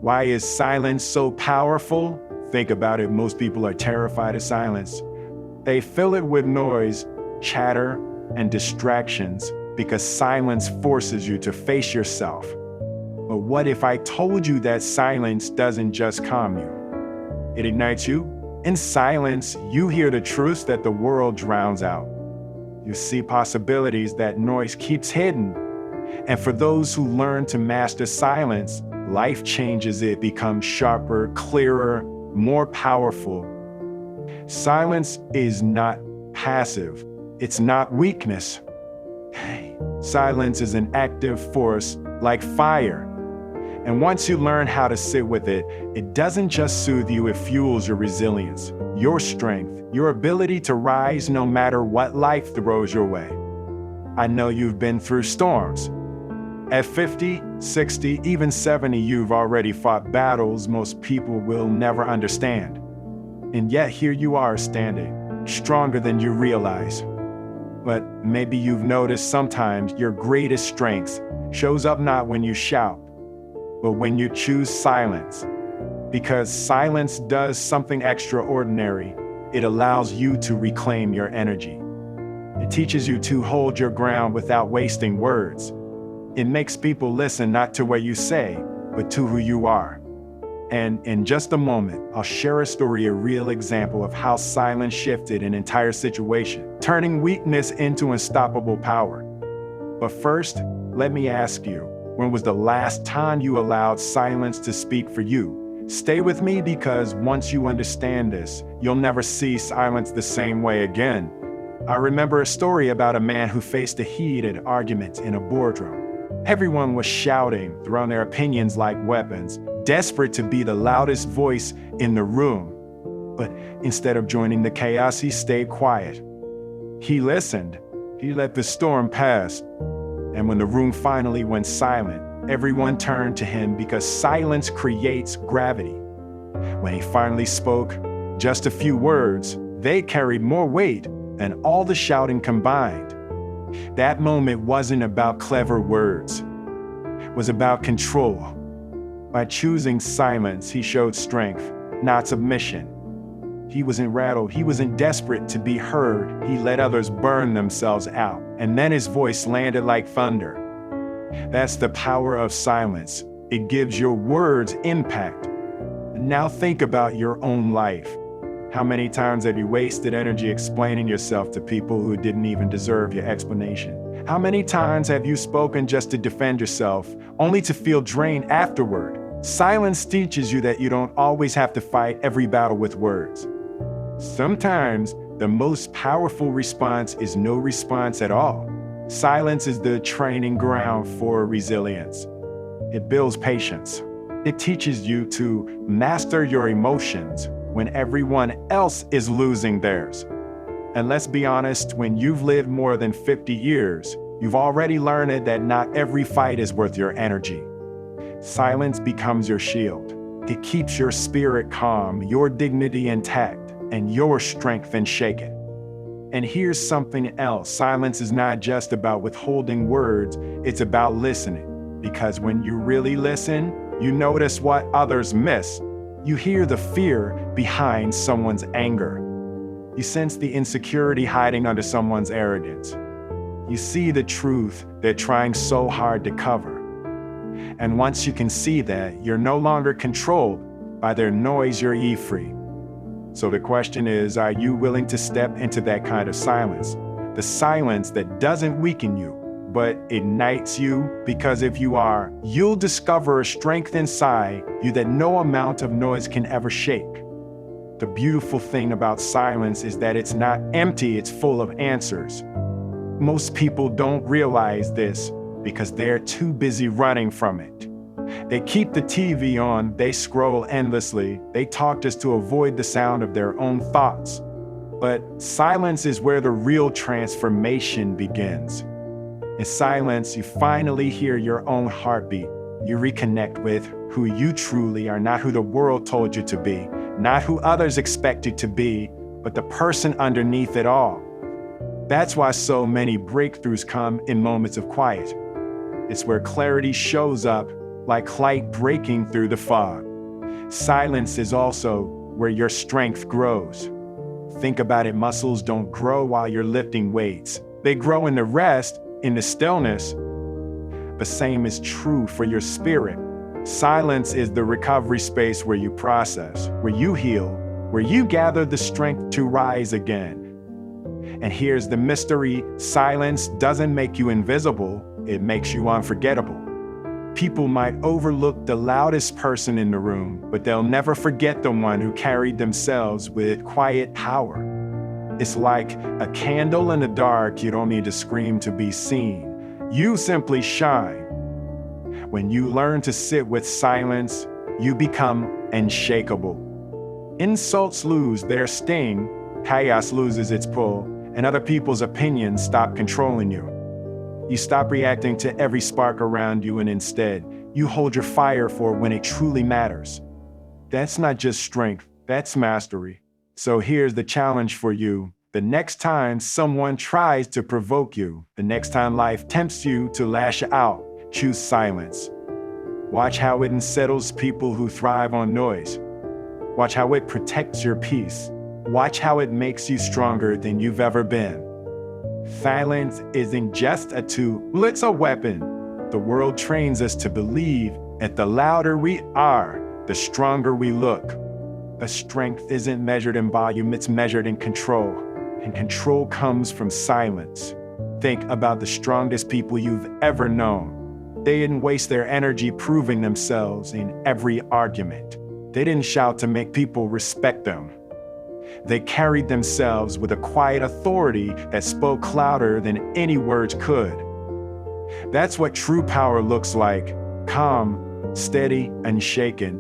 Why is silence so powerful? Think about it. Most people are terrified of silence. They fill it with noise, chatter, and distractions because silence forces you to face yourself. But what if I told you that silence doesn't just calm you? It ignites you. In silence, you hear the truths that the world drowns out. You see possibilities that noise keeps hidden. And for those who learn to master silence, life changes. It becomes sharper, clearer, more powerful. Silence is not passive. It's not weakness. Silence is an active force like fire. And once you learn how to sit with it, it doesn't just soothe you, it fuels your resilience, your strength, your ability to rise no matter what life throws your way. I know you've been through storms. At 50, 60, even 70, you've already fought battles most people will never understand. And yet here you are standing, stronger than you realize. But maybe you've noticed sometimes your greatest strength shows up not when you shout, but when you choose silence. Because silence does something extraordinary. It allows you to reclaim your energy. It teaches you to hold your ground without wasting words. It makes people listen not to what you say, but to who you are. And in just a moment, I'll share a story, a real example of how silence shifted an entire situation, turning weakness into unstoppable power. But first, let me ask you, when was the last time you allowed silence to speak for you? Stay with me, because once you understand this, you'll never see silence the same way again. I remember a story about a man who faced a heated argument in a boardroom. Everyone was shouting, throwing their opinions like weapons, desperate to be the loudest voice in the room. But instead of joining the chaos, he stayed quiet. He listened. He let the storm pass. And when the room finally went silent, everyone turned to him, because silence creates gravity. When he finally spoke, just a few words, they carried more weight than all the shouting combined. That moment wasn't about clever words. It was about control. By choosing silence, he showed strength, not submission. He wasn't rattled. He wasn't desperate to be heard. He let others burn themselves out. And then his voice landed like thunder. That's the power of silence. It gives your words impact. Now think about your own life. How many times have you wasted energy explaining yourself to people who didn't even deserve your explanation? How many times have you spoken just to defend yourself, only to feel drained afterward? Silence teaches you that you don't always have to fight every battle with words. Sometimes the most powerful response is no response at all. Silence is the training ground for resilience. It builds patience. It teaches you to master your emotions when everyone else is losing theirs. And let's be honest, when you've lived more than 50 years, you've already learned that not every fight is worth your energy. Silence becomes your shield. It keeps your spirit calm, your dignity intact, and your strength unshaken. And here's something else. Silence is not just about withholding words, it's about listening. Because when you really listen, you notice what others miss. You hear the fear behind someone's anger. You sense the insecurity hiding under someone's arrogance. You see the truth they're trying so hard to cover. And once you can see that, you're no longer controlled by their noise, you're free. So the question is, are you willing to step into that kind of silence? The silence that doesn't weaken you, but ignites you, because if you are, you'll discover a strength inside you that no amount of noise can ever shake. The beautiful thing about silence is that it's not empty, it's full of answers. Most people don't realize this because they're too busy running from it. They keep the TV on, they scroll endlessly, they talk just to avoid the sound of their own thoughts. But silence is where the real transformation begins. In silence, you finally hear your own heartbeat. You reconnect with who you truly are, not who the world told you to be, not who others expect you to be, but the person underneath it all. That's why so many breakthroughs come in moments of quiet. It's where clarity shows up like light breaking through the fog. Silence is also where your strength grows. Think about it, muscles don't grow while you're lifting weights. They grow in the rest, in the stillness. The same is true for your spirit. Silence is the recovery space where you process, where you heal, where you gather the strength to rise again. And here's the mystery: silence doesn't make you invisible, it makes you unforgettable. People might overlook the loudest person in the room, but they'll never forget the one who carried themselves with quiet power. It's like a candle in the dark. You don't need to scream to be seen. You simply shine. When you learn to sit with silence, you become unshakable. Insults lose their sting, chaos loses its pull, and other people's opinions stop controlling you. You stop reacting to every spark around you, and instead, you hold your fire for when it truly matters. That's not just strength, that's mastery. So here's the challenge for you. The next time someone tries to provoke you, the next time life tempts you to lash out, choose silence. Watch how it unsettles people who thrive on noise. Watch how it protects your peace. Watch how it makes you stronger than you've ever been. Silence isn't just a tool, it's a weapon. The world trains us to believe that the louder we are, the stronger we look. But strength isn't measured in volume, it's measured in control. And control comes from silence. Think about the strongest people you've ever known. They didn't waste their energy proving themselves in every argument. They didn't shout to make people respect them. They carried themselves with a quiet authority that spoke louder than any words could. That's what true power looks like: calm, steady, unshaken.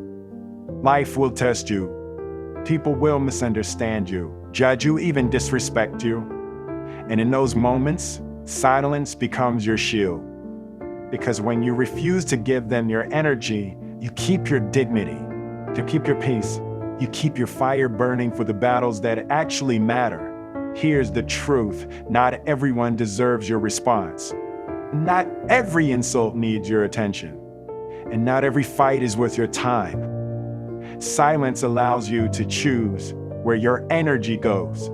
Life will test you. People will misunderstand you, judge you, even disrespect you. And in those moments, silence becomes your shield. Because when you refuse to give them your energy, you keep your dignity, you keep your peace. You keep your fire burning for the battles that actually matter. Here's the truth: not everyone deserves your response. Not every insult needs your attention. And not every fight is worth your time. Silence allows you to choose where your energy goes.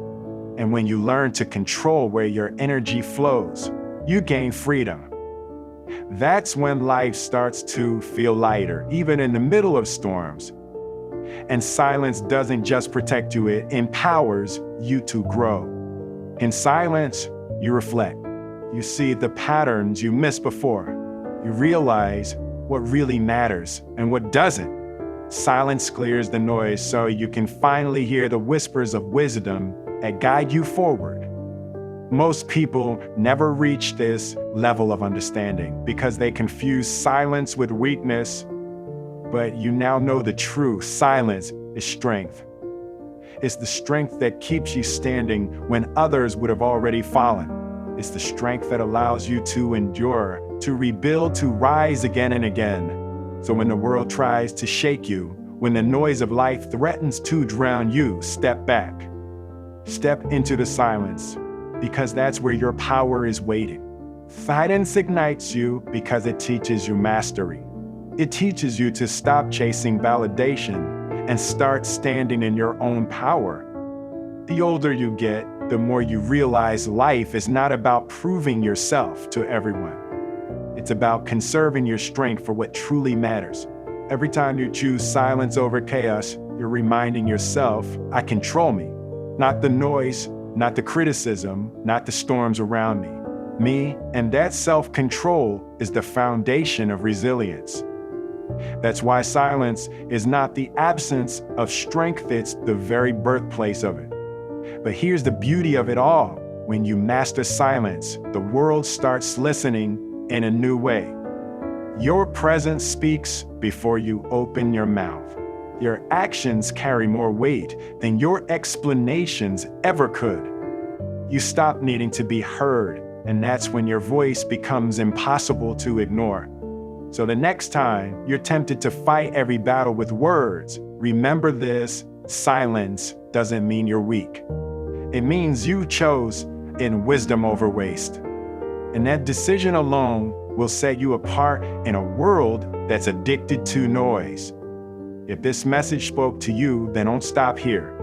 And when you learn to control where your energy flows, you gain freedom. That's when life starts to feel lighter, even in the middle of storms. And silence doesn't just protect you, it empowers you to grow. In silence, you reflect. You see the patterns you missed before. You realize what really matters and what doesn't. Silence clears the noise so you can finally hear the whispers of wisdom that guide you forward. Most people never reach this level of understanding because they confuse silence with weakness. But you now know the truth: silence is strength. It's the strength that keeps you standing when others would have already fallen. It's the strength that allows you to endure, to rebuild, to rise again and again. So when the world tries to shake you, when the noise of life threatens to drown you, step back. Step into the silence, because that's where your power is waiting. Silence ignites you because it teaches you mastery. It teaches you to stop chasing validation and start standing in your own power. The older you get, the more you realize life is not about proving yourself to everyone. It's about conserving your strength for what truly matters. Every time you choose silence over chaos, you're reminding yourself, I control me. Not the noise, not the criticism, not the storms around me. Me, and that self-control is the foundation of resilience. That's why silence is not the absence of strength, it's the very birthplace of it. But here's the beauty of it all. When you master silence, the world starts listening in a new way. Your presence speaks before you open your mouth. Your actions carry more weight than your explanations ever could. You stop needing to be heard, and that's when your voice becomes impossible to ignore. So the next time you're tempted to fight every battle with words, remember this: silence doesn't mean you're weak. It means you chose in wisdom over waste. And that decision alone will set you apart in a world that's addicted to noise. If this message spoke to you, then don't stop here.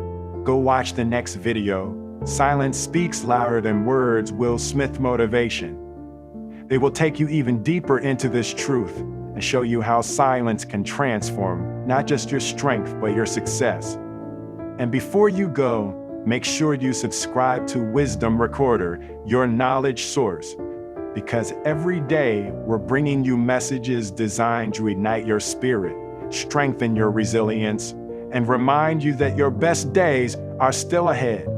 Go watch the next video. Silence Speaks Louder Than Words, WillSmithMotivation. They will take you even deeper into this truth and show you how silence can transform not just your strength, but your success. And before you go, make sure you subscribe to Wisdom Recorder, your knowledge source, because every day we're bringing you messages designed to ignite your spirit, strengthen your resilience, and remind you that your best days are still ahead.